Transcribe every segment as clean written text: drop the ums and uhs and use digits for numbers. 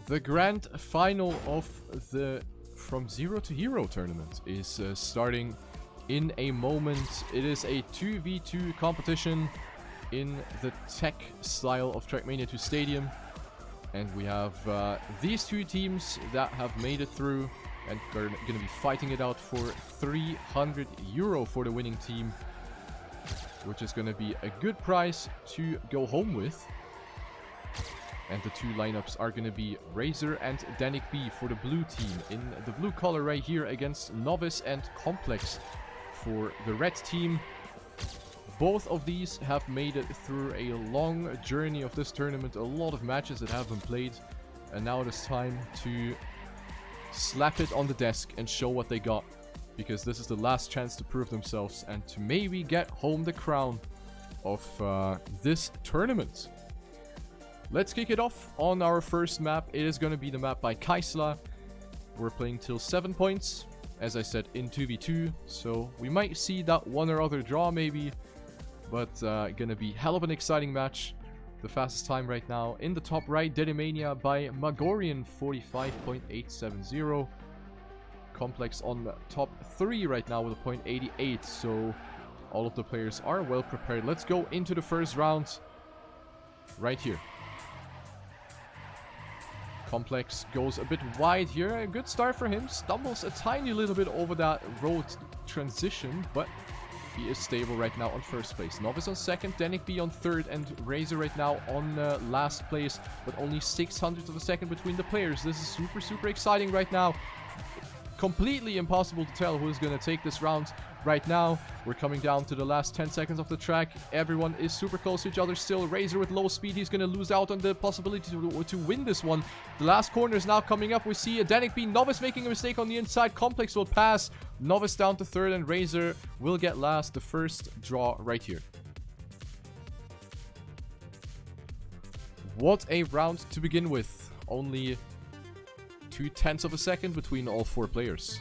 The grand final of the From Zero to Hero tournament is starting in a moment. It is a 2v2 competition in the tech style of TrackMania² Stadium. And we have these two teams that have made it through and are going to be fighting it out for €300 for the winning team, which is going to be a good prize to go home with. And the two lineups are going to be Razor and Danik B for the blue team in the blue color right here against Novice and Complex for the red team. Both of these have made it through a long journey of this tournament, a lot of matches that have been played, and now it is time to slap it on the desk and show what they got, because this is the last chance to prove themselves and to maybe get home the crown of this tournament. Let's kick it off on our first map. It is going to be the map by Kaisla. We're playing till 7 points, as I said, in 2v2, so we might see that one or other draw maybe, but gonna be hell of an exciting match. The fastest time right now in the top right, TrackMania by Magorian, 45.870. Complex on the top 3 right now with a .88, so all of the players are well prepared. Let's go into the first round right here. Complex goes a bit wide here. A good start for him. Stumbles a tiny little bit over that road transition, but he is stable right now on first place. Novice on second, Danik B on third, and Razor right now on last place, but only 600 of a second between the players. This is super, super exciting right now. Completely impossible to tell who is going to take this round right now. We're coming down to the last 10 seconds of the track. Everyone is super close to each other still. Razor with low speed. He's going to lose out on the possibility to win this one. The last corner is now coming up. We see a Danik B. Novice making a mistake on the inside. Complex will pass. Novice down to third, and Razor will get last. The first draw right here. What a round to begin with. Only 0.2 of a second between all 4 players.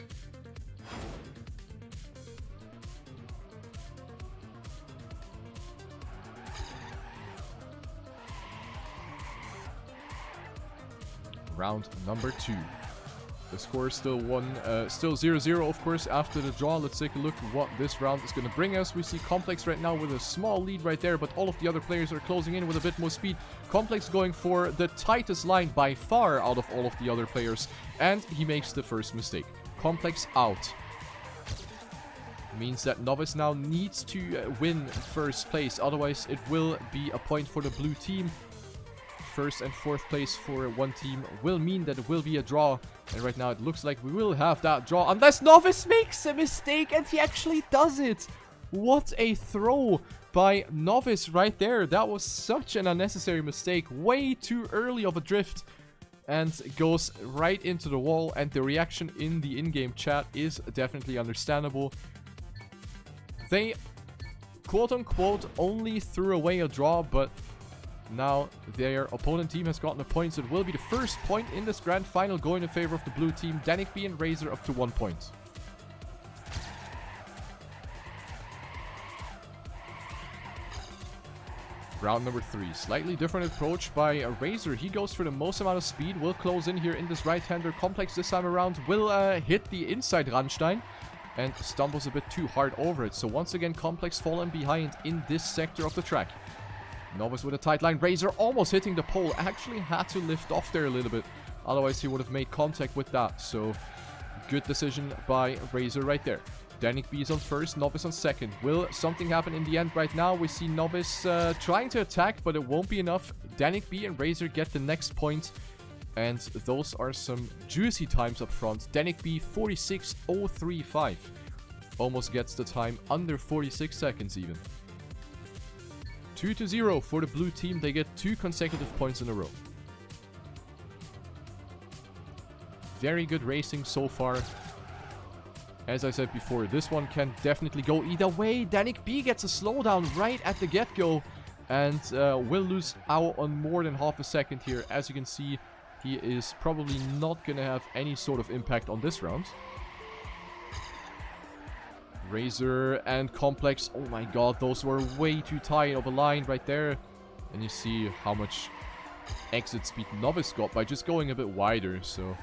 Round number 2. The score is still 0-0, of course, after the draw. Let's take a look at what this round is going to bring us. We see Complex right now with a small lead right there, but all of the other players are closing in with a bit more speed. Complex going for the tightest line by far out of all of the other players, and he makes the first mistake. Complex out. Means that Novice now needs to win first place, otherwise it will be a point for the blue team. First and fourth place for one team will mean that it will be a draw, and right now it looks like we will have that draw unless Novice makes a mistake, and he actually does it. What a throw by Novice right there. That was such an unnecessary mistake, way too early of a drift, and goes right into the wall, and the reaction in the in-game chat is definitely understandable. They quote-unquote only threw away a draw, but now their opponent team has gotten a point, so it will be the first point in this grand final going in favor of the blue team. Danik B and Razor up to 1 point. Round number 3. Slightly different approach by Razor. He goes for the most amount of speed. Will close in here in this right-hander. Complex this time around will hit the inside Randstein and stumbles a bit too hard over it. So once again, Complex fallen behind in this sector of the track. Novice with a tight line. Razor almost hitting the pole. Actually had to lift off there a little bit. Otherwise, he would have made contact with that. So, good decision by Razor right there. Danik B is on first. Novice on second. Will something happen in the end right now? We see Novice trying to attack, but it won't be enough. Danik B and Razor get the next point. And those are some juicy times up front. Danik B 46.035. Almost gets the time under 46 seconds even. 2-0 for the blue team. They get 2 consecutive points in a row. Very good racing so far. As I said before, this one can definitely go either way. Danik B gets a slowdown right at the get-go and will lose out on more than half a second here. As you can see, he is probably not going to have any sort of impact on this round. Razor and Complex. Oh my god, those were way too tight of a line right there. And you see how much exit speed Novice got by just going a bit wider. So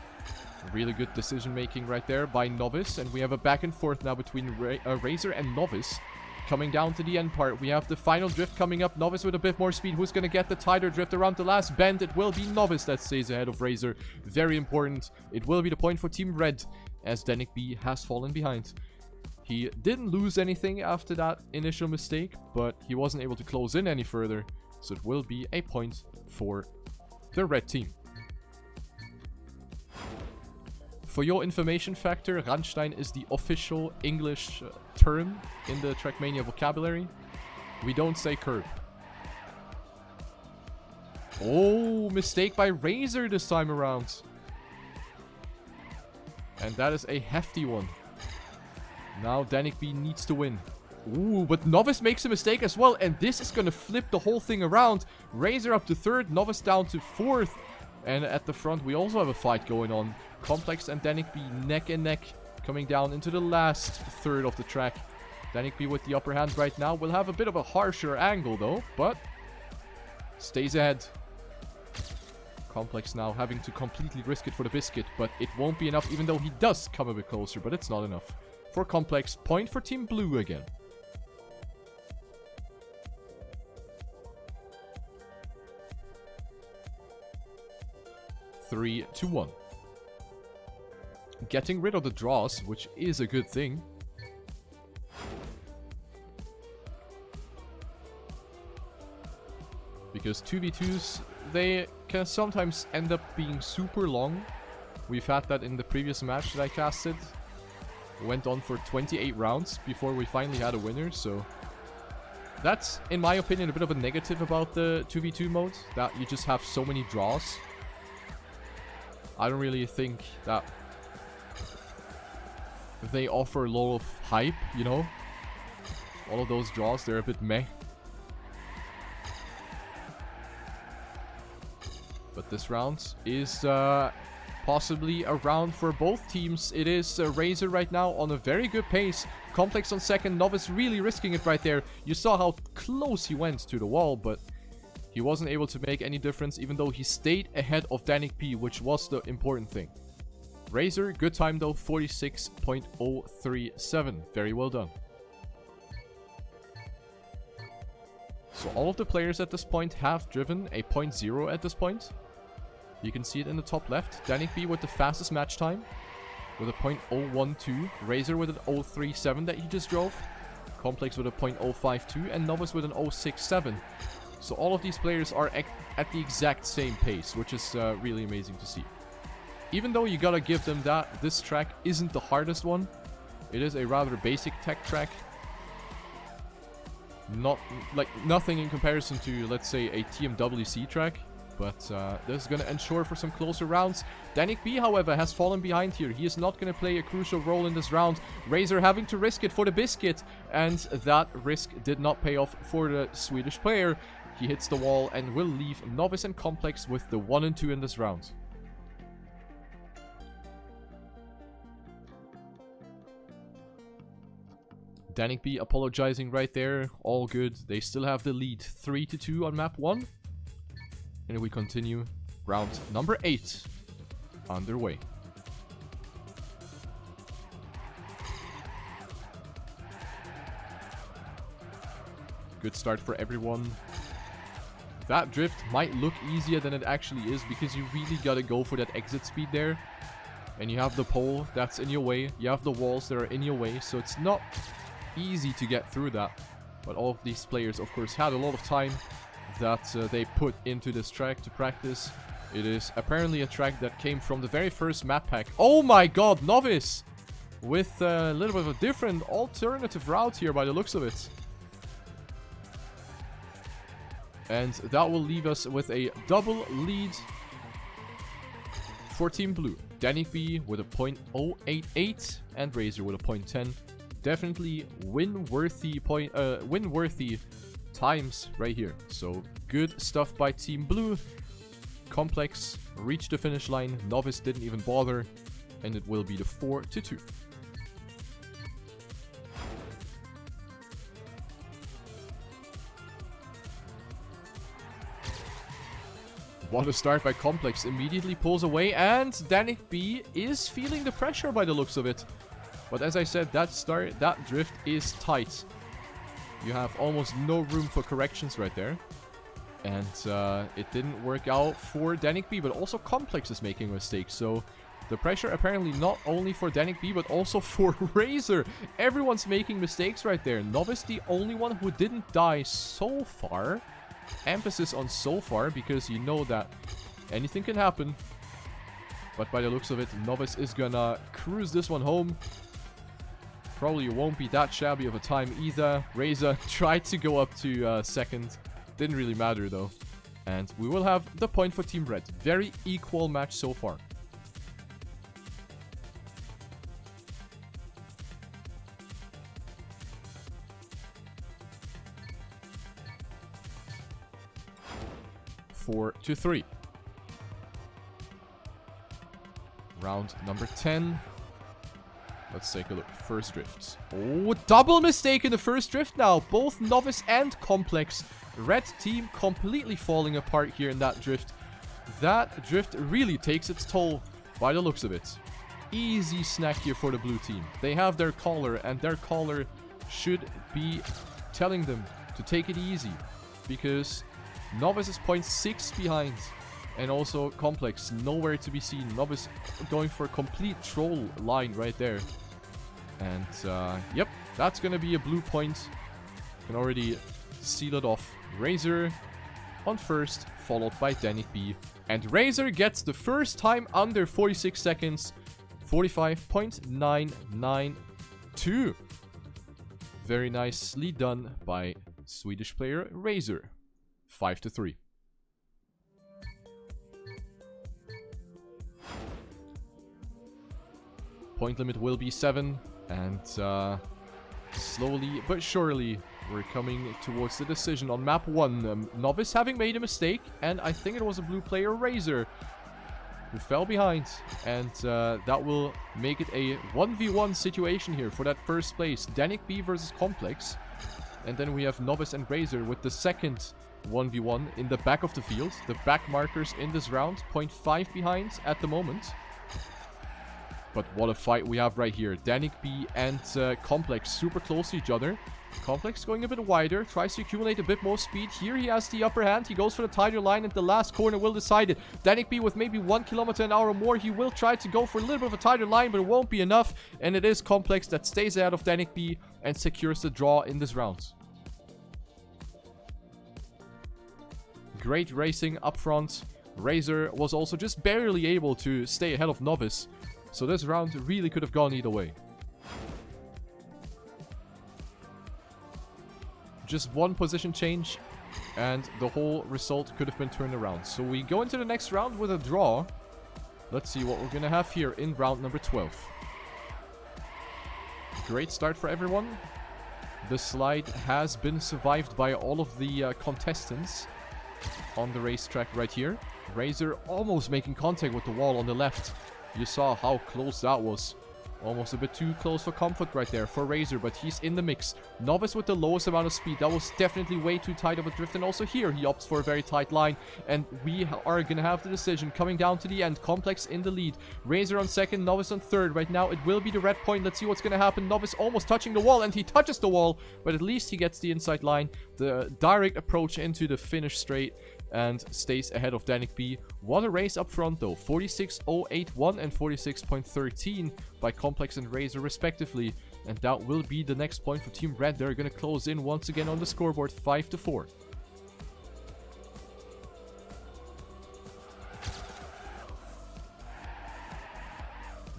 really good decision making right there by Novice. And we have a back and forth now between Razor and Novice. Coming down to the end part, we have the final drift coming up. Novice with a bit more speed. Who's going to get the tighter drift around the last bend? It will be Novice that stays ahead of Razor. Very important. It will be the point for Team Red, as Danik B has fallen behind. He didn't lose anything after that initial mistake, but he wasn't able to close in any further. So it will be a point for the red team. For your information factor, Randstein is the official English term in the TrackMania vocabulary. We don't say curb. Oh, mistake by Razor this time around. And that is a hefty one. Now Danik B needs to win. Ooh, but Novice makes a mistake as well. And this is going to flip the whole thing around. Razor up to third, Novice down to fourth. And at the front, we also have a fight going on. Complex and Danik B neck and neck, coming down into the last third of the track. Danik B with the upper hand right now will have a bit of a harsher angle though, but stays ahead. Complex now having to completely risk it for the biscuit, but it won't be enough, even though he does come a bit closer, but it's not enough. For Complex, point for Team Blue again. Three to 1. Getting rid of the draws, which is a good thing. Because 2v2s, they can sometimes end up being super long. We've had that in the previous match that I casted. Went on for 28 rounds before we finally had a winner, so... That's, in my opinion, a bit of a negative about the 2v2 mode. That you just have so many draws. I don't really think that they offer a lot of hype, you know? All of those draws, they're a bit meh. But this round is possibly a round for both teams. It is Razor right now on a very good pace. Complex on second, Novice really risking it right there. You saw how close he went to the wall, but he wasn't able to make any difference, even though he stayed ahead of Danik P, which was the important thing. Razor, good time though, 46.037. Very well done. So all of the players at this point have driven a 0.0 at this point. You can see it in the top left. Danik B with the fastest match time, with a 0.012. Razor with an 0.37 that he just drove. Complex with a 0.052, and Novice with an 0.67. So all of these players are at the exact same pace, which is really amazing to see. Even though you gotta give them that, this track isn't the hardest one. It is a rather basic tech track. Nothing in comparison to, let's say, a TMWC track. But this is gonna ensure for some closer rounds. Danik B, however, has fallen behind here. He is not gonna play a crucial role in this round. Razor having to risk it for the biscuit. And that risk did not pay off for the Swedish player. He hits the wall and will leave Novice and Complex with the 1 and 2 in this round. Danik B apologizing right there. All good. They still have the lead. 3-2 on map 1. And we continue. Round number 8 underway. Good start for everyone. That drift might look easier than it actually is, because you really gotta go for that exit speed there. And you have the pole that's in your way. You have the walls that are in your way. So it's not easy to get through that. But all of these players, of course, had a lot of time that they put into this track to practice. It is apparently a track that came from the very first map pack. Oh my god, Novice! With a little bit of a different alternative route here by the looks of it. And that will leave us with a double lead for Team Blue. Danik B with a 0.088 and Razor with a 0.10. Definitely win-worthy times right here. So good stuff by Team Blue. Complex reached the finish line. Novice didn't even bother. And it will be the 4-2. What a start by Complex. Immediately pulls away, and Danik B is feeling the pressure by the looks of it. But as I said, that drift is tight. You have almost no room for corrections right there. And it didn't work out for Danik B, but also Complex is making mistakes. So the pressure apparently not only for Danik B, but also for Razor. Everyone's making mistakes right there. Novice the only one who didn't die so far. Emphasis on so far, because you know that anything can happen. But by the looks of it, Novice is gonna cruise this one home. Probably won't be that shabby of a time either. Razor tried to go up to second. Didn't really matter though. And we will have the point for Team Red. Very equal match so far. Four to 3. Round number 10. Let's take a look. First drift. Oh, double mistake in the first drift now. Both Novice and Complex. Red team completely falling apart here in that drift. That drift really takes its toll by the looks of it. Easy snack here for the blue team. They have their caller, and their caller should be telling them to take it easy. Because Novice is 0.6 behind. And also Complex nowhere to be seen. Novice going for a complete troll line right there. And yep, that's going to be a blue point. Can already seal it off. Razor on first, followed by Danik B. And Razor gets the first time under 46 seconds. 45.992. Very nicely done by Swedish player Razor. 5 to 3. Point limit will be 7. And slowly but surely we're coming towards the decision on map 1. Novice having made a mistake. And I think it was a blue player, Razor, who fell behind. And that will make it a 1v1 situation here for that first place. Danik B versus Complex. And then we have Novice and Razor with the second 1v1 in the back of the field. The back markers in this round, 0.5 behind at the moment. But what a fight we have right here. Danik B and Complex super close to each other. Complex going a bit wider, tries to accumulate a bit more speed. Here he has the upper hand. He goes for the tighter line, and the last corner will decide it. Danik B with maybe 1 km/h or more. He will try to go for a little bit of a tighter line, but it won't be enough. And it is Complex that stays ahead of Danik B and secures the draw in this round. Great racing up front. Razor was also just barely able to stay ahead of Novice. So this round really could have gone either way. Just one position change and the whole result could have been turned around. So we go into the next round with a draw. Let's see what we're going to have here in round number 12. Great start for everyone. The slide has been survived by all of the contestants on the racetrack right here. Razor almost making contact with the wall on the left. You saw how close that was. Almost a bit too close for comfort right there for Razor, but he's in the mix. Novice with the lowest amount of speed. That was definitely way too tight of a drift. And also here, he opts for a very tight line. And we are going to have the decision coming down to the end. Complex in the lead. Razor on second, Novice on third. Right now, it will be the red point. Let's see what's going to happen. Novice almost touching the wall, and he touches the wall. But at least he gets the inside line. The direct approach into the finish straight. And stays ahead of Danik B. What a race up front though. 46.081 and 46.13 by Complex and Razor respectively. And that will be the next point for Team Red. They're going to close in once again on the scoreboard, 5 to 4.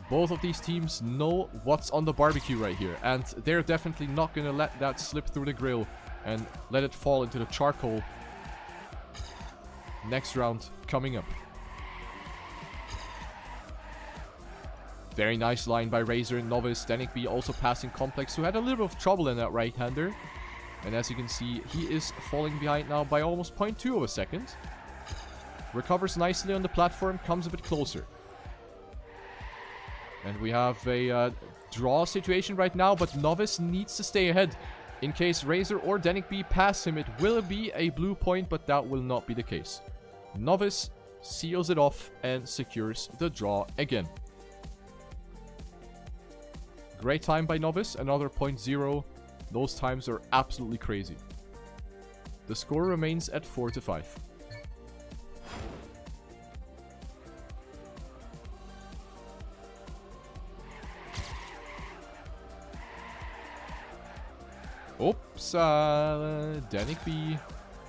Both of these teams know what's on the barbecue right here. And they're definitely not going to let that slip through the grill and let it fall into the charcoal. Next round coming up. Very nice line by Razor and Novice. Danik B also passing Complex, who had a little bit of trouble in that right-hander. And as you can see, he is falling behind now by almost 0.2 of a second. Recovers nicely on the platform, comes a bit closer. And we have a draw situation right now, but Novice needs to stay ahead. In case Razor or Danik B pass him, it will be a blue point, but that will not be the case. Novice seals it off, and secures the draw again. Great time by Novice, another 0.0. Those times are absolutely crazy. The score remains at 4-5. Oops, Danik B.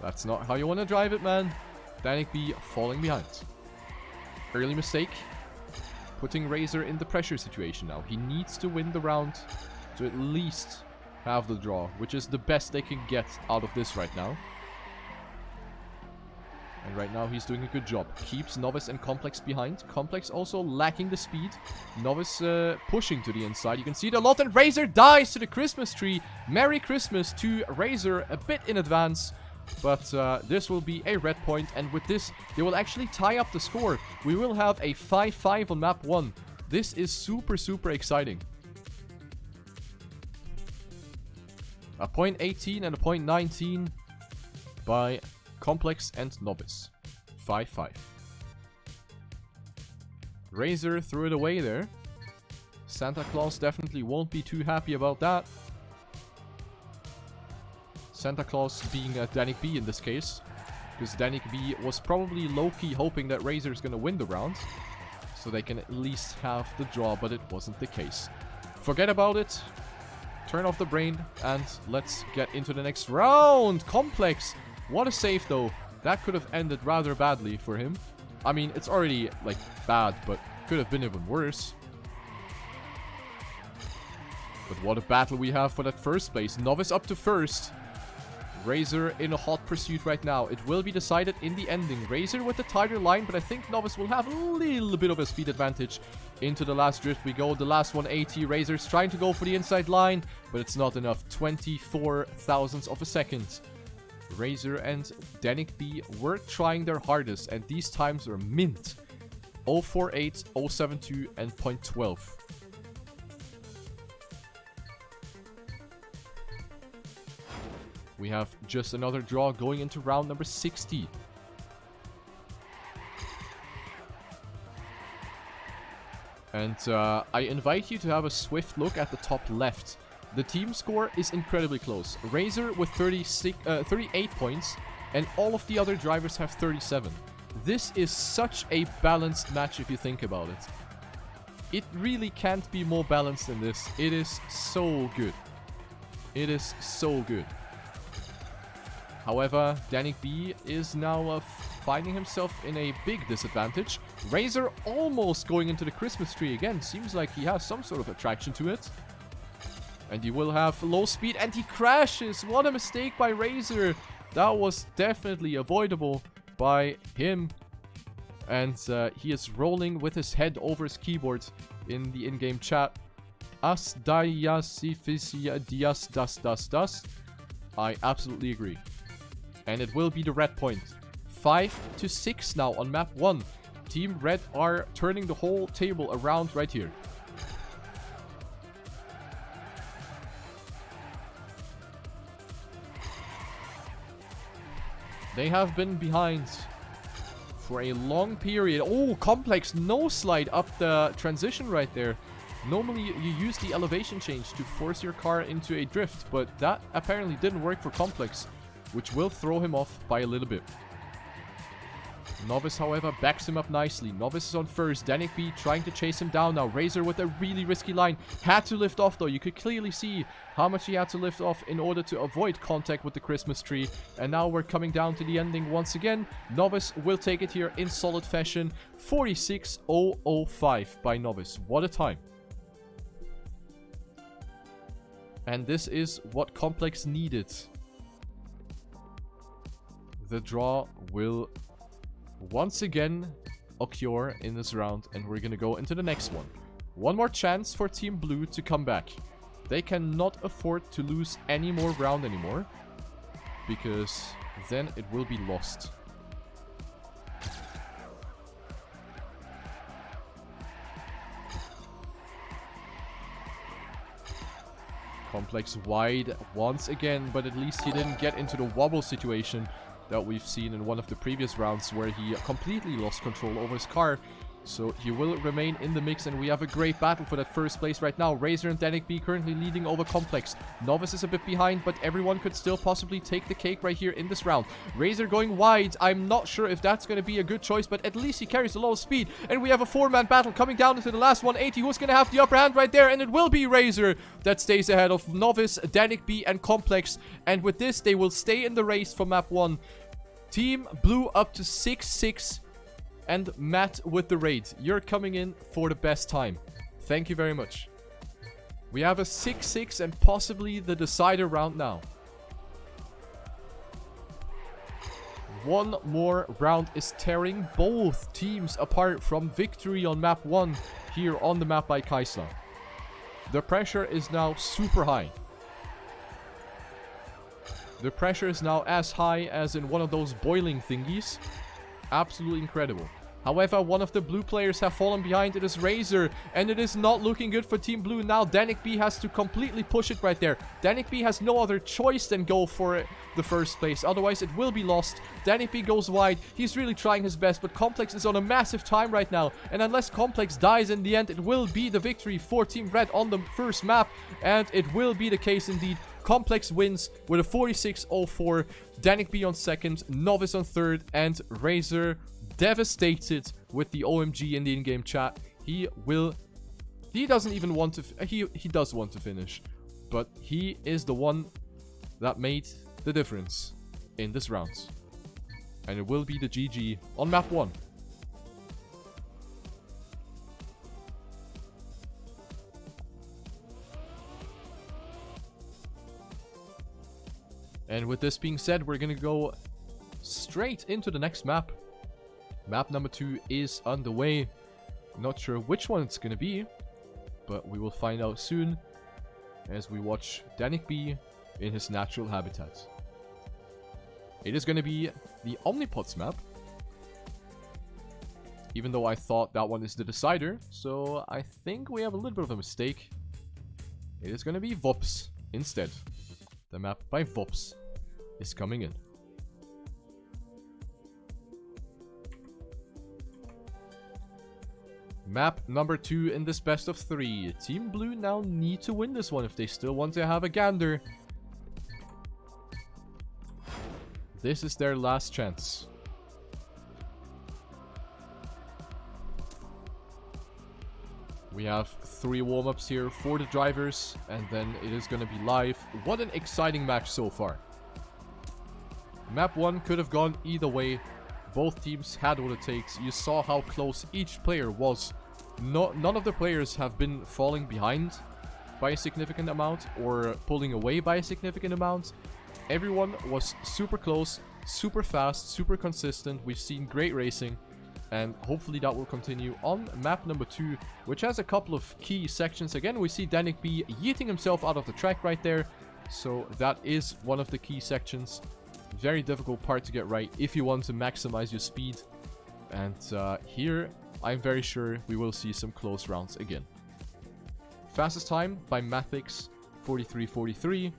That's not how you want to drive it, man. Danik B falling behind. Early mistake. Putting Razor in the pressure situation now. He needs to win the round to at least have the draw, which is the best they can get out of this right now. And right now he's doing a good job. Keeps Novice and Complex behind. Complex also lacking the speed. Novice pushing to the inside. You can see it a lot, and Razor dies to the Christmas tree. Merry Christmas to Razor, a bit in advance. But this will be a red point, and with this, they will actually tie up the score. We will have a 5-5 on map 1. This is super, super exciting. A point 18 and a point 19 by Complex and Novice. 5-5. Razor threw it away there. Santa Claus definitely won't be too happy about that. Santa Claus being Danik B in this case. Because Danik B was probably low-key hoping that Razor is going to win the round. So they can at least have the draw, but it wasn't the case. Forget about it. Turn off the brain and let's get into the next round. Complex. What a save though. That could have ended rather badly for him. I mean, it's already like bad, but could have been even worse. But what a battle we have for that first place. Novice up to first. Razor in a hot pursuit right now. It will be decided in the ending. Razor with the tighter line, but I think Novice will have a little bit of a speed advantage. Into the last drift we go. The last 180. Razor's trying to go for the inside line, but it's not enough. 24 thousandths of a second. Razor and Danik B were trying their hardest, and these times are mint. 048, 072, and 0.12. We have just another draw going into round number 60. And I invite you to have a swift look at the top left. The team score is incredibly close. Razor with 38 points, and all of the other drivers have 37. This is such a balanced match if you think about it. It really can't be more balanced than this. It is so good. It is so good. However, Danik B is now finding himself in a big disadvantage. Razor almost going into the Christmas tree again. Seems like he has some sort of attraction to it. And he will have low speed, and he crashes. What a mistake by Razor. That was definitely avoidable by him. And he is rolling with his head over his keyboard in the in-game chat. As dias das. I absolutely agree. And it will be the red point. 5-6 now on map 1. Team Red are turning the whole table around right here. They have been behind for a long period. Oh, Complex no slide up the transition right there. Normally you use the elevation change to force your car into a drift, but that apparently didn't work for Complex, which will throw him off by a little bit. Novice, however, backs him up nicely. Novice is on first. Danik B trying to chase him down now. Razor with a really risky line. Had to lift off though. You could clearly see how much he had to lift off in order to avoid contact with the Christmas tree. And now we're coming down to the ending once again. Novice will take it here in solid fashion. 46.005 by Novice. What a time. And this is what Complex needed. The draw will once again occur in this round, and we're gonna go into the next one. One more chance for Team Blue to come back. They cannot afford to lose any more round anymore, because then it will be lost. Complex wide once again, but at least he didn't get into the wobble situation that we've seen in one of the previous rounds where he completely lost control over his car. So he will remain in the mix, and we have a great battle for that first place right now. Razor and Danik currently leading over Complex. Novice is a bit behind, but everyone could still possibly take the cake right here in this round. Razor going wide. I'm not sure if that's going to be a good choice, but at least he carries a lot of speed. And we have a 4-man battle coming down into the last 180. Who's going to have the upper hand right there? And it will be Razor that stays ahead of Novice, Danik and Complex. And with this, they will stay in the race for map 1. Team Blue up to 6-6. And Matt with the raid. You're coming in for the best time. Thank you very much. We have a 6-6 and possibly the decider round now. One more round is tearing both teams apart from victory on map 1 here on the map by Kaisla. The pressure is now super high. The pressure is now as high as in one of those boiling thingies. Absolutely incredible. However, one of the blue players have fallen behind. It is Razor, and it is not looking good for Team Blue. Now Danik B has to completely push it right there. Danik B has no other choice than go for the first place. Otherwise, it will be lost. Danik B goes wide. He's really trying his best, but Complex is on a massive time right now. And unless Complex dies in the end, it will be the victory for Team Red on the first map. And it will be the case indeed. Complex wins with a 46-04. Danik B on second, Novice on third, and Razor devastated with the OMG in the in-game chat. He doesn't even want to, he does want to finish, but he is the one that made the difference in this round. And it will be the GG on map 1. And with this being said, we're gonna go straight into the next map. Map number 2 is underway. Not sure which one it's gonna be, but we will find out soon as we watch Danik B in his natural habitat. It is gonna be the Omnipods map, even though I thought that one is the decider, so I think we have a little bit of a mistake. It is gonna be Vops instead. The map by Vops is coming in. Map number 2 in this best of 3. Team Blue now need to win this one if they still want to have a gander. This is their last chance. We have 3 warm-ups here for the drivers, and then it is going to be live. What an exciting match so far. Map 1 could have gone either way. Both teams had what it takes. You saw how close each player was. None of the players have been falling behind by a significant amount or pulling away by a significant amount. Everyone was super close, super fast, super consistent. We've seen great racing. And hopefully that will continue on map number 2, which has a couple of key sections. Again, we see Danik B yeeting himself out of the track right there. So that is one of the key sections. Very difficult part to get right if you want to maximize your speed. And here, I'm very sure we will see some close rounds again. Fastest time by Mathix, 43.43.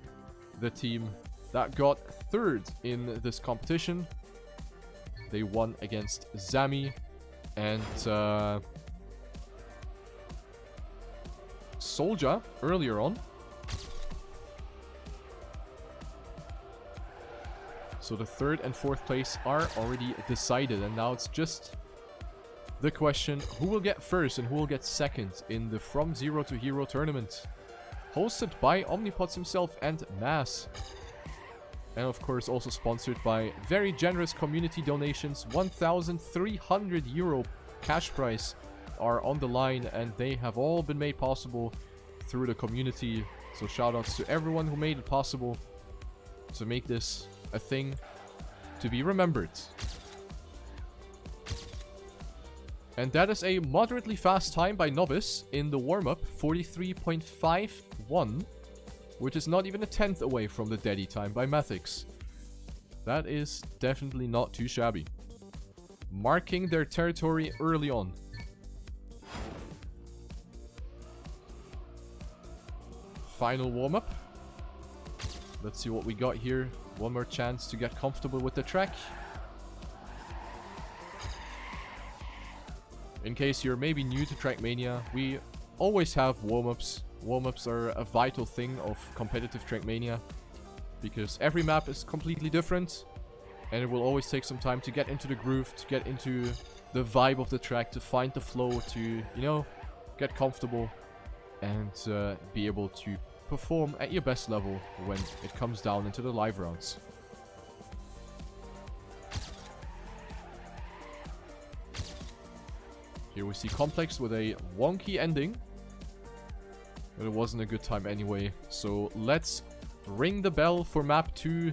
The team that got third in this competition. They won against Zami and Soldier earlier on. So the 3rd and 4th place are already decided, and now it's just the question who will get first and who will get 2nd in the From Zero to Hero tournament. Hosted by Omnipods himself and Mass. And of course also sponsored by very generous community donations. 1,300 euro cash prize are on the line, and they have all been made possible through the community. So shoutouts to everyone who made it possible to make this a thing to be remembered. And that is a moderately fast time by Novice in the warm-up, 43.51, which is not even a 10th away from the Daddy time by Mathix. That is definitely not too shabby. Marking their territory early on. Final warm-up. Let's see what we got here. One more chance to get comfortable with the track. In case you're maybe new to TrackMania, we always have warm-ups. Warm-ups are a vital thing of competitive TrackMania, because every map is completely different, and it will always take some time to get into the groove, to get into the vibe of the track, to find the flow, to, you know, get comfortable and be able to perform at your best level when it comes down into the live rounds. Here we see Complex with a wonky ending, but it wasn't a good time anyway. So let's ring the bell for map 2.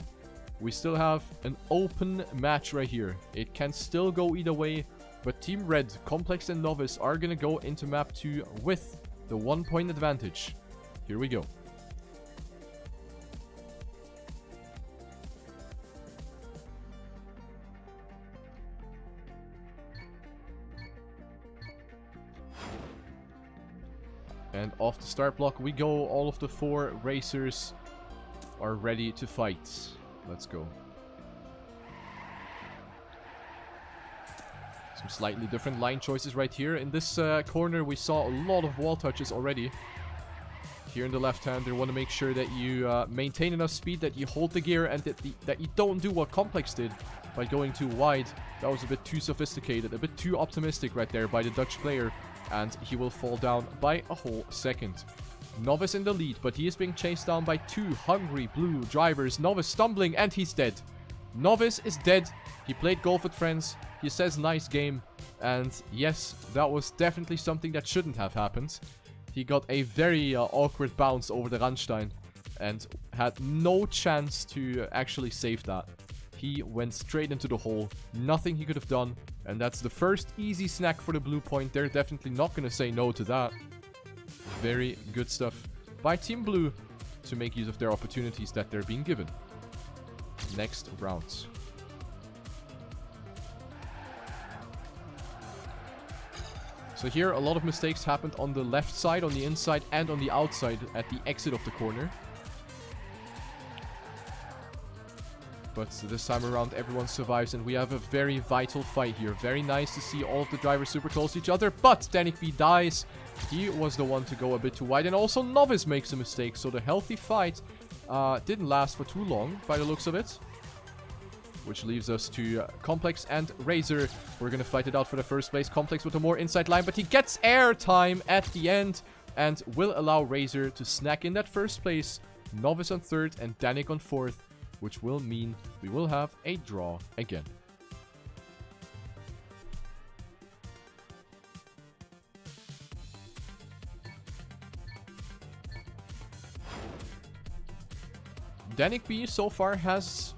We still have an open match right here. It can still go either way, but Team Red, Complex and Novice are gonna go into map 2 with the 1-point advantage. Here we go. And off the start block we go. All of the 4 racers are ready to fight. Let's go. Some slightly different line choices right here. In this corner we saw a lot of wall touches already. Here in the left hand, they want to make sure that you maintain enough speed, that you hold the gear, and that you don't do what Complex did by going too wide. That was a bit too sophisticated, a bit too optimistic right there by the Dutch player, and he will fall down by a whole second. Novice in the lead, but he is being chased down by 2 hungry blue drivers. Novice stumbling, and he's dead. Novice is dead. He played golf with friends. He says nice game, and yes, that was definitely something that shouldn't have happened. He got a very awkward bounce over the Randstein and had no chance to actually save that. He went straight into the hole. Nothing he could have done. And that's the first easy snack for the blue point. They're definitely not going to say no to that. Very good stuff by Team Blue to make use of their opportunities that they're being given. Next round. So here, a lot of mistakes happened on the left side, on the inside, and on the outside at the exit of the corner. But this time around, everyone survives, and we have a very vital fight here. Very nice to see all of the drivers super close to each other, but Danik B dies. He was the one to go a bit too wide, and also Novice makes a mistake, so the healthy fight didn't last for too long, by the looks of it. Which leaves us to Complex and Razor. We're going to fight it out for the first place. Complex with a more inside line, but he gets air time at the end and will allow Razor to snack in that first place. Novice on third and Danik on fourth, which will mean we will have a draw again. Danik B so far has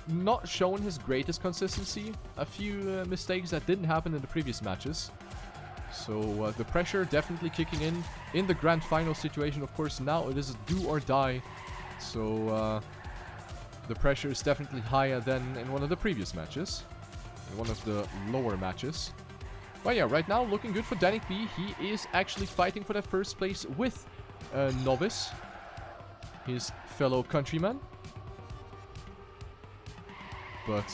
not shown his greatest consistency. A few mistakes that didn't happen in the previous matches. So the pressure definitely kicking in the grand final situation. Of course, now it is a do or die. So the pressure is definitely higher than in one of the previous matches. In one of the lower matches. But yeah, right now looking good for Danik B. He is actually fighting for that first place with Novice, his fellow countryman. But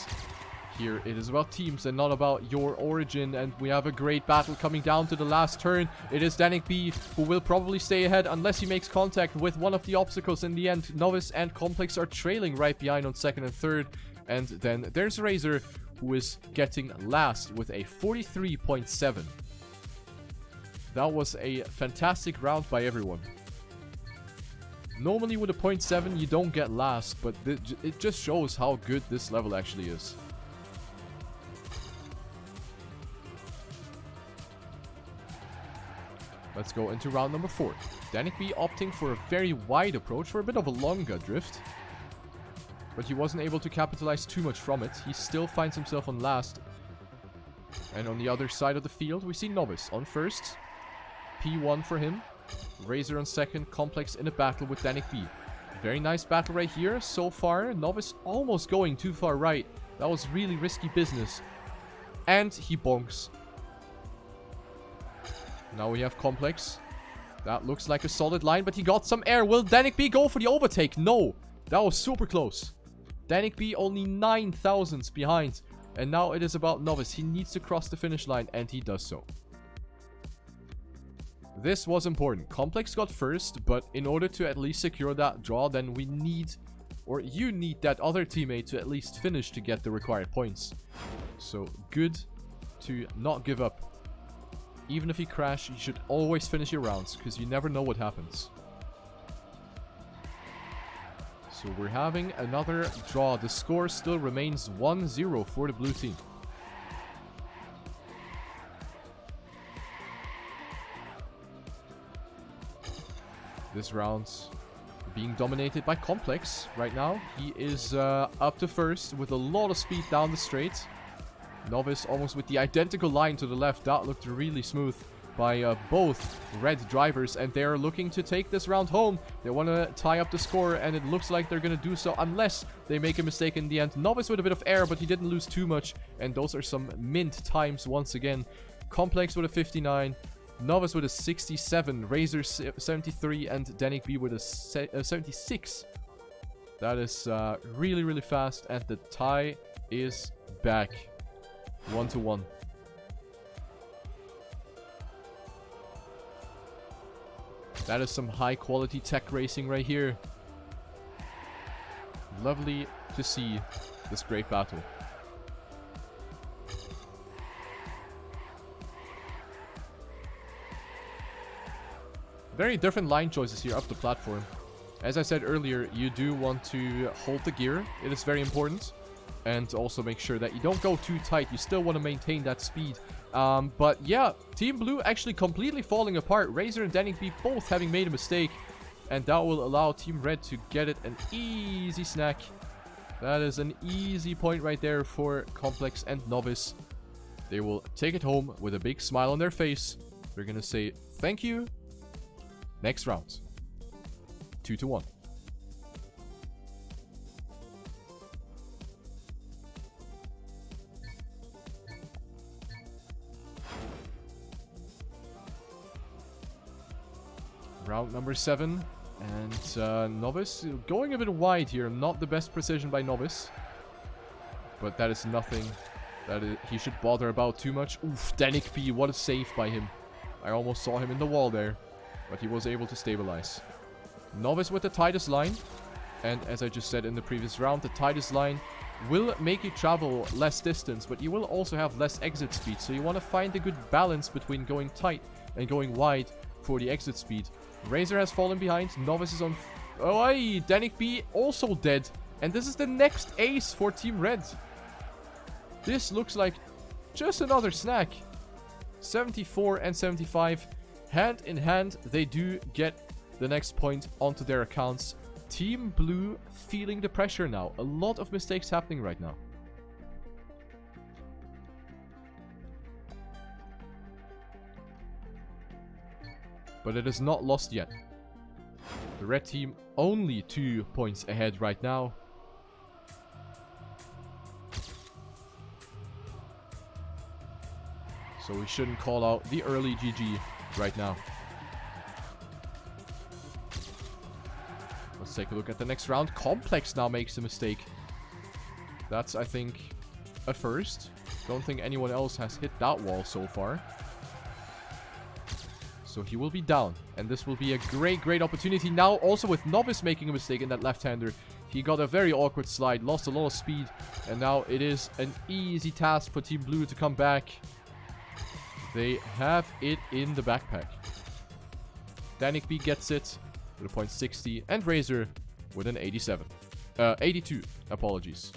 here it is about teams and not about your origin, and we have a great battle coming down to the last turn. It is Danik B who will probably stay ahead unless he makes contact with one of the obstacles in the end. Novice and Complex are trailing right behind on second and third, and then there's Razor who is getting last with a 43.7. That was a fantastic round by everyone. Normally with a 0.7 you don't get last, but it just shows how good this level actually is. Let's go into round number 4. Danik B opting for a very wide approach, for a bit of a longer drift. But he wasn't able to capitalize too much from it. He still finds himself on last. And on the other side of the field we see Novice on first. P1 for him. Razor on second, Complex in a battle with Danik B. Very nice battle right here so far. Novice almost going too far right. That was really risky business. And he bonks. Now we have Complex. That looks like a solid line, but he got some air. Will Danik B go for the overtake? No. That was super close. Danik B only 9 thousandths behind. And now it is about Novice. He needs to cross the finish line, and he does so. This was important. Complex got first, but in order to at least secure that draw, then we need, or you need that other teammate to at least finish to get the required points. So good to not give up. Even if you crash, you should always finish your rounds, because you never know what happens. So we're having another draw. The score still remains 1-0 for the blue team. This round's being dominated by Complex right now. He is up to first with a lot of speed down the straight. Novice almost with the identical line to the left. That looked really smooth by both red drivers, and they're looking to take this round home. They want to tie up the score, and it looks like they're going to do so unless they make a mistake in the end. Novice with a bit of air, but he didn't lose too much, and those are some mint times once again. Complex with a 59, Novice with a 67, Razor 73, and Danik B with a 76. That is really, really fast, and the tie is back. 1-1. That is some high quality tech racing right here. Lovely to see this great battle. Very different line choices here up the platform. As I said earlier, you do want to hold the gear. It is very important. And also make sure that you don't go too tight. You still want to maintain that speed. But yeah, Team Blue actually completely falling apart. Razor and Danik B both having made a mistake. And that will allow Team Red to get it an easy snack. That is an easy point right there for Complex and Novice. They will take it home with a big smile on their face. They're going to say thank you. Next round. 2-1. Round number 7. And Novice going a bit wide here. Not the best precision by Novice. But that is nothing that he should bother about too much. Oof, Danik B, what a save by him. I almost saw him in the wall there. But he was able to stabilize. Novice with the tightest line. And as I just said in the previous round, the tightest line will make you travel less distance. But you will also have less exit speed. So you want to find a good balance between going tight and going wide for the exit speed. Razor has fallen behind. Novice is on... Oh, aye, Danik B also dead. And this is the next ace for Team Red. This looks like just another snack. 74 and 75. Hand in hand, they do get the next point onto their accounts. Team Blue feeling the pressure now. A lot of mistakes happening right now. But it is not lost yet. The red team only 2 points ahead right now. So we shouldn't call out the early GG right now. Let's take a look at the next round. Complex now makes a mistake. That's, I think, a first. Don't think anyone else has hit that wall so far. So he will be down. And this will be a great, great opportunity. Now also with Novice making a mistake in that left-hander. He got a very awkward slide. Lost a lot of speed. And now it is an easy task for Team Blue to come back. They have it in the backpack. Danik B gets it with a point 60. And Razor with an 87. 82. Apologies.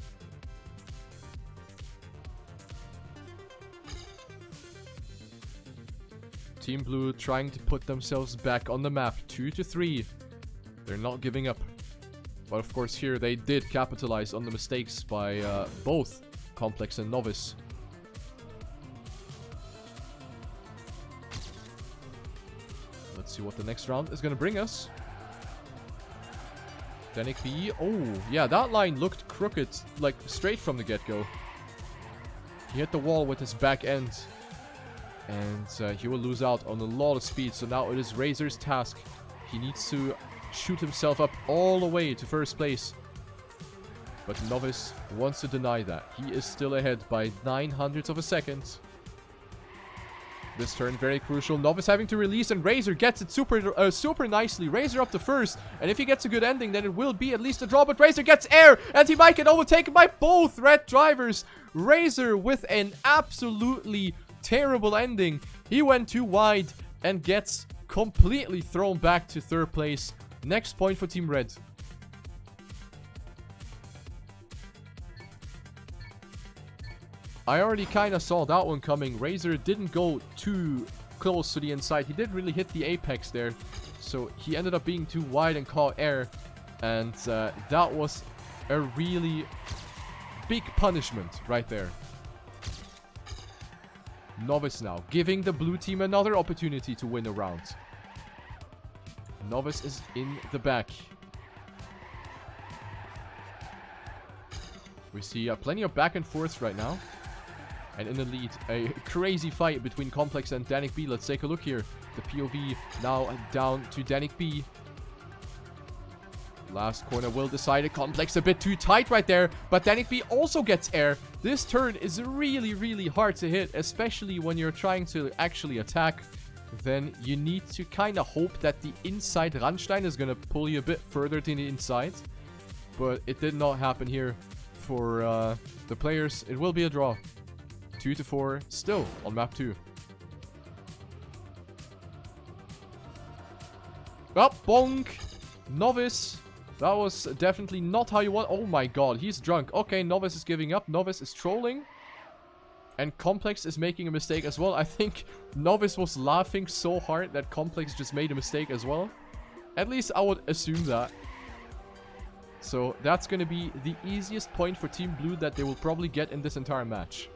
Team Blue trying to put themselves back on the map. 2-3. They're not giving up. But of course here they did capitalize on the mistakes by both Complex and Novice. Let's see what the next round is going to bring us. Danik B. Oh, yeah, that line looked crooked, like straight from the get-go. He hit the wall with his back end. And he will lose out on a lot of speed. So now it is Razor's task. He needs to shoot himself up all the way to first place. But Novice wants to deny that. He is still ahead by 900ths of a second. This turn very crucial. Novice having to release, and Razor gets it super nicely. Razor up to first, and if he gets a good ending, then it will be at least a draw. But Razor gets air, and he might get overtaken by both red drivers. Razor with an absolutely terrible ending. He went too wide and gets completely thrown back to third place. Next point for Team Red. I already kind of saw that one coming. Razor didn't go too close to the inside. He didn't really hit the apex there. So he ended up being too wide and caught air. And that was a really big punishment right there. Novice now giving the blue team another opportunity to win a round. Novice is in the back. We see plenty of back and forths right now. And in the lead, a crazy fight between Complex and Danik B. Let's take a look here. The POV now down to Danik B. Last corner will decide it. Complex a bit too tight right there. But Danik B also gets air. This turn is really, really hard to hit. Especially when you're trying to actually attack. Then you need to kind of hope that the inside Randstein is going to pull you a bit further to the inside. But it did not happen here for the players. It will be a draw. 2-4 still on map 2. Well, bonk. Novice. That was definitely not how you want. Oh my god, he's drunk. Okay, Novice is giving up. Novice is trolling. And Complex is making a mistake as well. I think Novice was laughing so hard that Complex just made a mistake as well. At least I would assume that. So that's going to be the easiest point for Team Blue that they will probably get in this entire match.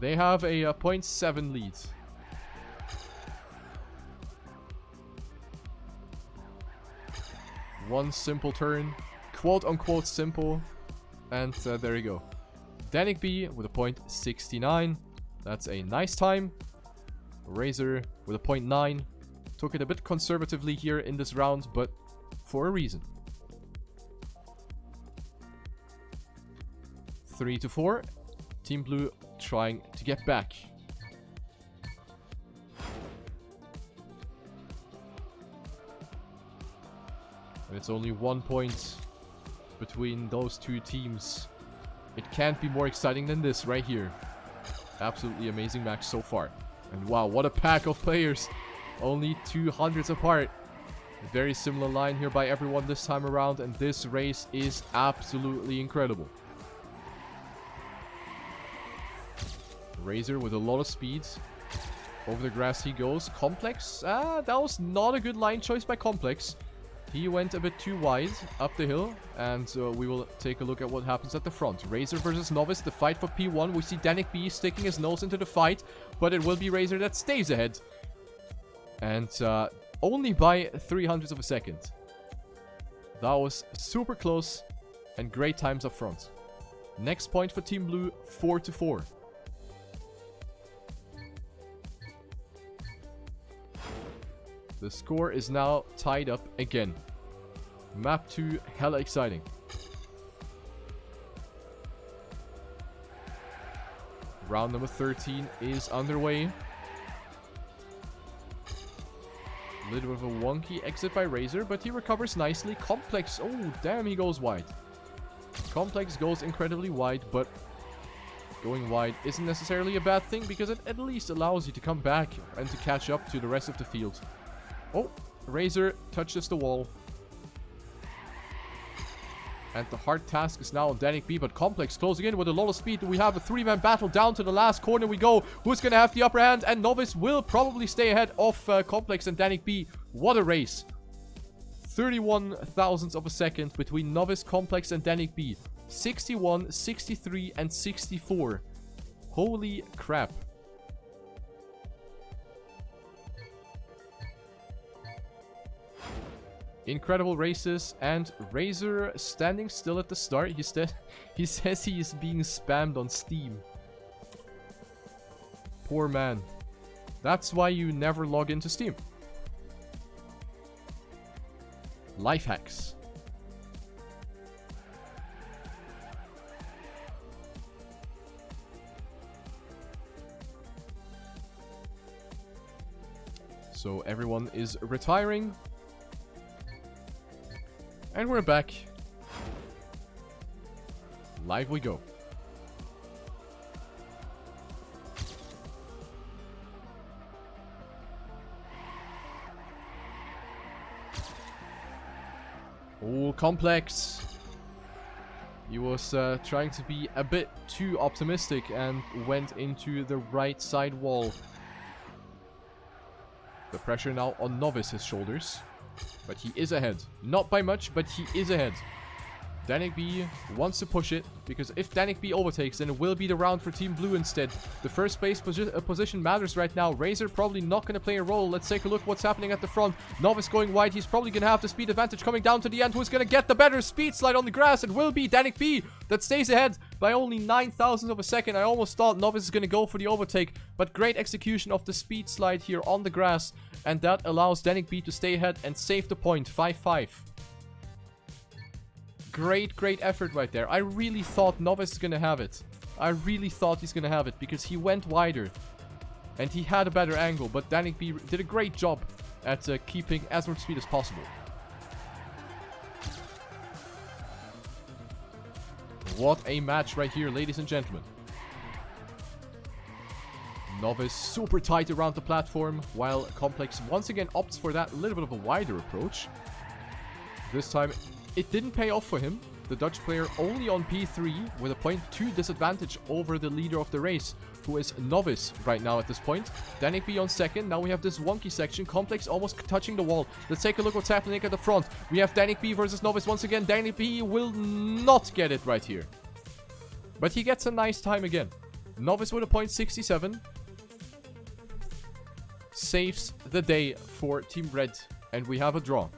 They have a 0.7 lead. One simple turn. Quote unquote simple. And there you go. Danik B with a 0.69. That's a nice time. Razor with a 0.9. Took it a bit conservatively here in this round, but for a reason. 3-4. Team Blue trying to get back. And it's only 1 point between those two teams. It can't be more exciting than this right here. Absolutely amazing match so far. And wow, what a pack of players. Only 200s apart. A very similar line here by everyone this time around. And this race is absolutely incredible. Razor with a lot of speed. Over the grass he goes. Complex. That was not a good line choice by Complex. He went a bit too wide up the hill. And we will take a look at what happens at the front. Razor versus Novice. The fight for P1. We see Danik B sticking his nose into the fight. But it will be Razor that stays ahead. And only by 300ths of a second. That was super close. And great times up front. Next point for Team Blue. 4-4. The score is now tied up again. Map 2, hella exciting. Round number 13 is underway. A little bit of a wonky exit by Razor, but he recovers nicely. Complex, oh damn, he goes wide. Complex goes incredibly wide, but going wide isn't necessarily a bad thing because it at least allows you to come back and to catch up to the rest of the field. Oh, Razor touches the wall. And the hard task is now on Danik B, but Complex closing in with a lot of speed. We have a 3-man battle down to the last corner we go. Who's going to have the upper hand? And Novice will probably stay ahead of Complex and Danik B. What a race. 31 thousandths of a second between Novice, Complex and Danik B. 61, 63 and 64. Holy crap. Incredible races, and Razor standing still at the start. He says he is being spammed on Steam. Poor man. That's why you never log into Steam. life hacks. So everyone is retiring. And we're back. Live we go. Oh, Complex. He was trying to be a bit too optimistic and went into the right side wall. The pressure now on Novice's shoulders. But he is ahead. Not by much, but he is ahead. Danik B wants to push it, because if Danik B overtakes, then it will be the round for Team Blue instead. The first place position matters right now. Razor probably not going to play a role. Let's take a look what's happening at the front. Novice going wide. He's probably going to have the speed advantage coming down to the end. Who's going to get the better speed slide on the grass? It will be Danik B that stays ahead by only 9,000ths of a second. I almost thought Novice is going to go for the overtake, but great execution of the speed slide here on the grass, and that allows Danik B to stay ahead and save the point. 5-5. Great effort right there. I really thought Novice is going to have it. I really thought he's going to have it because he went wider and he had a better angle, but Danik B did a great job at keeping as much speed as possible. What a match right here, ladies and gentlemen. Novice super tight around the platform, while Complex once again opts for that little bit of a wider approach. This time it didn't pay off for him. The Dutch player only on P3 with a 0.2 disadvantage over the leader of the race, who is Novice right now at this point. Danik B on second. Now we have this wonky section. Complex almost touching the wall. Let's take a look what's happening at the front. We have Danik B versus Novice once again. Danik B will not get it right here, but he gets a nice time again. Novice with a 0.67 saves the day for Team Red, and we have a draw.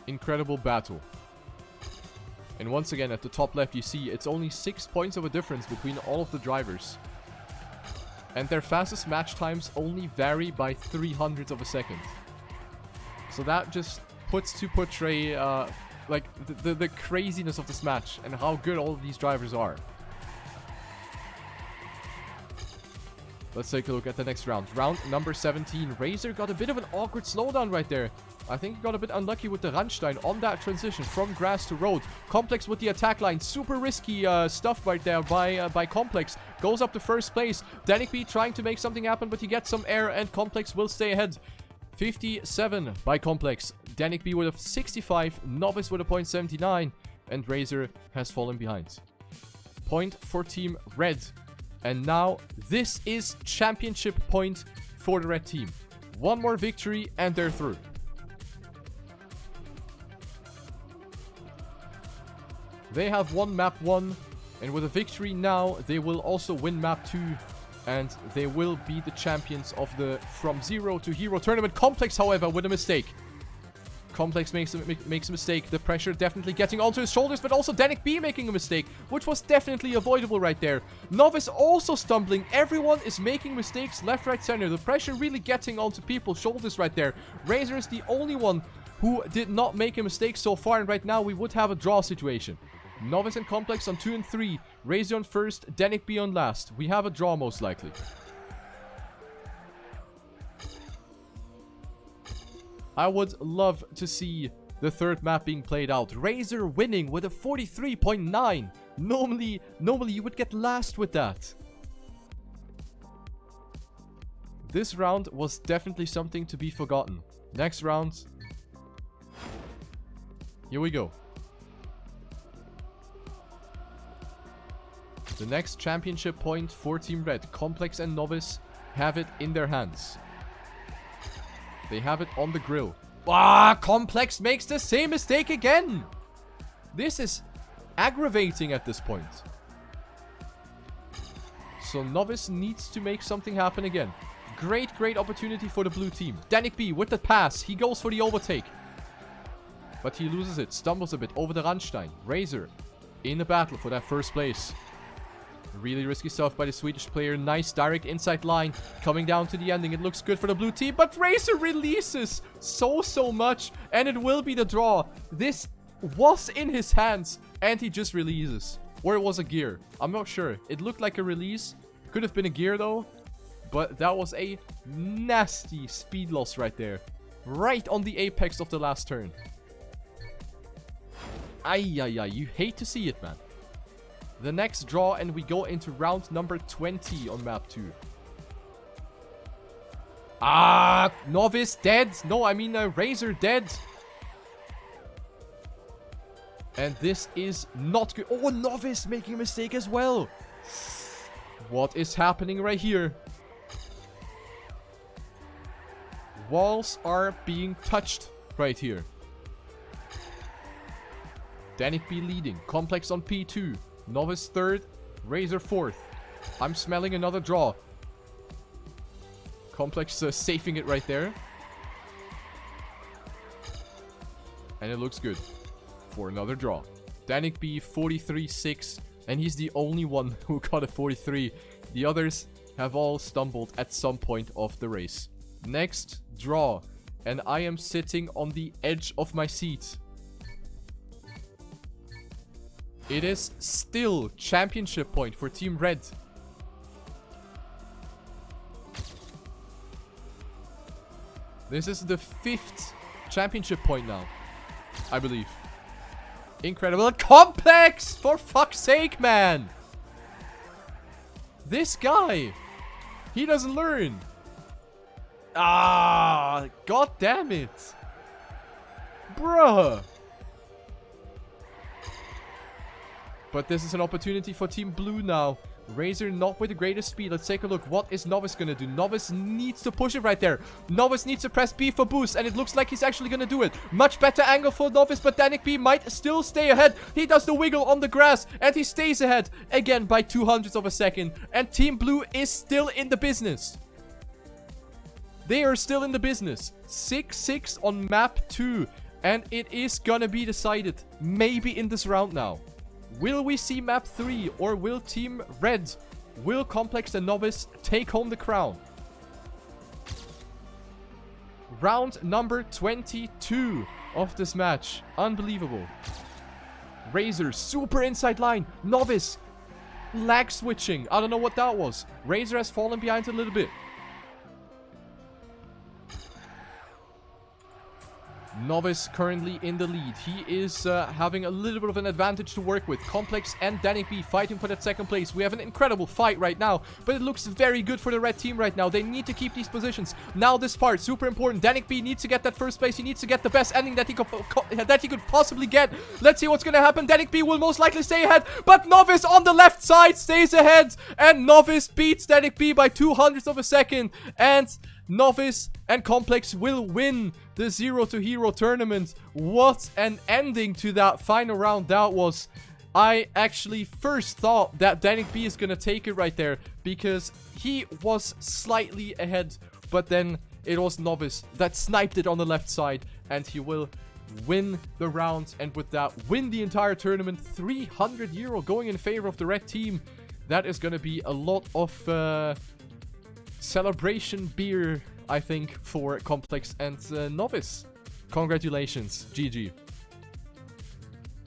Incredible battle. And once again, at the top left, you see it's only 6 points of a difference between all of the drivers. And their fastest match times only vary by 300ths of a second. So that just puts to portray like the craziness of this match and how good all of these drivers are. Let's take a look at the next round. Round number 17. Razor got a bit of an awkward slowdown right there. I think he got a bit unlucky with the Randstein on that transition from grass to road. Complex with the attack line. Super risky stuff right there by Complex. Goes up to first place. Danik B trying to make something happen, but he gets some air and Complex will stay ahead. 57 by Complex. Danik B with a 65. Novice with a 0.79. And Razor has fallen behind. Point for Team Red. And now this is championship point for the red team. One more victory and they're through. They have won map 1, and with a victory now, they will also win map 2, and they will be the champions of the From Zero to Hero tournament. Complex, however, with a mistake. Complex makes a mistake. The pressure definitely getting onto his shoulders, but also Danik B making a mistake, which was definitely avoidable right there. Novice also stumbling. Everyone is making mistakes left, right, center. The pressure really getting onto people's shoulders right there. Razor is the only one who did not make a mistake so far, and right now we would have a draw situation. Novice and Complex on 2 and 3. Razor on first, Danik B on last. We have a draw most likely. I would love to see the third map being played out. Razor winning with a 43.9. Normally you would get last with that. This round was definitely something to be forgotten. Next round. Here we go. The next championship point for Team Red. Complex and Novice have it in their hands. They have it on the grill. Ah, Complex makes the same mistake again. This is aggravating at this point. So Novice needs to make something happen again. Great opportunity for the blue team. Danik B with the pass. He goes for the overtake. But he loses it. Stumbles a bit over the Randstein. Razor in the battle for that first place. Really risky stuff by the Swedish player. Nice direct inside line. Coming down to the ending. It looks good for the blue team. But Razor releases so much. And it will be the draw. This was in his hands. And he just releases. Or it was a gear. I'm not sure. It looked like a release. Could have been a gear though. But that was a nasty speed loss right there. Right on the apex of the last turn. Ay. You hate to see it, man. The next draw, and we go into round number 20 on map 2. Ah, Novice dead. No, I mean Razor dead. And this is not good. Oh, Novice making a mistake as well. What is happening right here? Walls are being touched right here. Danik B leading. Complex on P2. Novice 3rd. Razor 4th. I'm smelling another draw. Complex safing it right there. And it looks good for another draw. Danik B 43-6. And he's the only one who got a 43. The others have all stumbled at some point of the race. Next draw. And I am sitting on the edge of my seat. It is still championship point for Team Red. This is the 5th championship point now, I believe. Incredible. Complex! For fuck's sake, man! This guy! He doesn't learn. Ah! God damn it! Bruh! But this is an opportunity for Team Blue now. Razor not with the greatest speed. Let's take a look. What is Novice gonna do? Novice needs to push it right there. Novice needs to press B for boost. And it looks like he's actually gonna do it. Much better angle for Novice. But Danik B might still stay ahead. He does the wiggle on the grass. And he stays ahead. Again by 0.02 of a second. And Team Blue is still in the business. They are still in the business. 6-6 on map 2. And it is gonna be decided. Maybe in this round now. Will we see map 3 or will Team Red, will Complex and Novice take home the crown? Round number 22 of this match. Unbelievable. Razor, super inside line. Novice, lag switching. I don't know what that was. Razor has fallen behind a little bit. Novice currently in the lead. He is having a little bit of an advantage to work with. Complex and Danik B fighting for that second place. We have an incredible fight right now, but it looks very good for the red team right now. They need to keep these positions. Now this part, super important. Danik B needs to get that first place. He needs to get the best ending that he could possibly get. Let's see what's going to happen. Danik B will most likely stay ahead, but Novice on the left side stays ahead, and Novice beats Danik B by 0.02 of a second, and Novice and Complex will win the Zero to Hero tournament. What an ending to that final round that was. I actually first thought that Danik B is gonna take it right there because he was slightly ahead, but then it was Novice that sniped it on the left side, and he will win the round, and with that win the entire tournament. 300 euro going in favor of the red team. That is gonna be a lot of celebration beer, I think, for Complex and Novice. Congratulations. GG.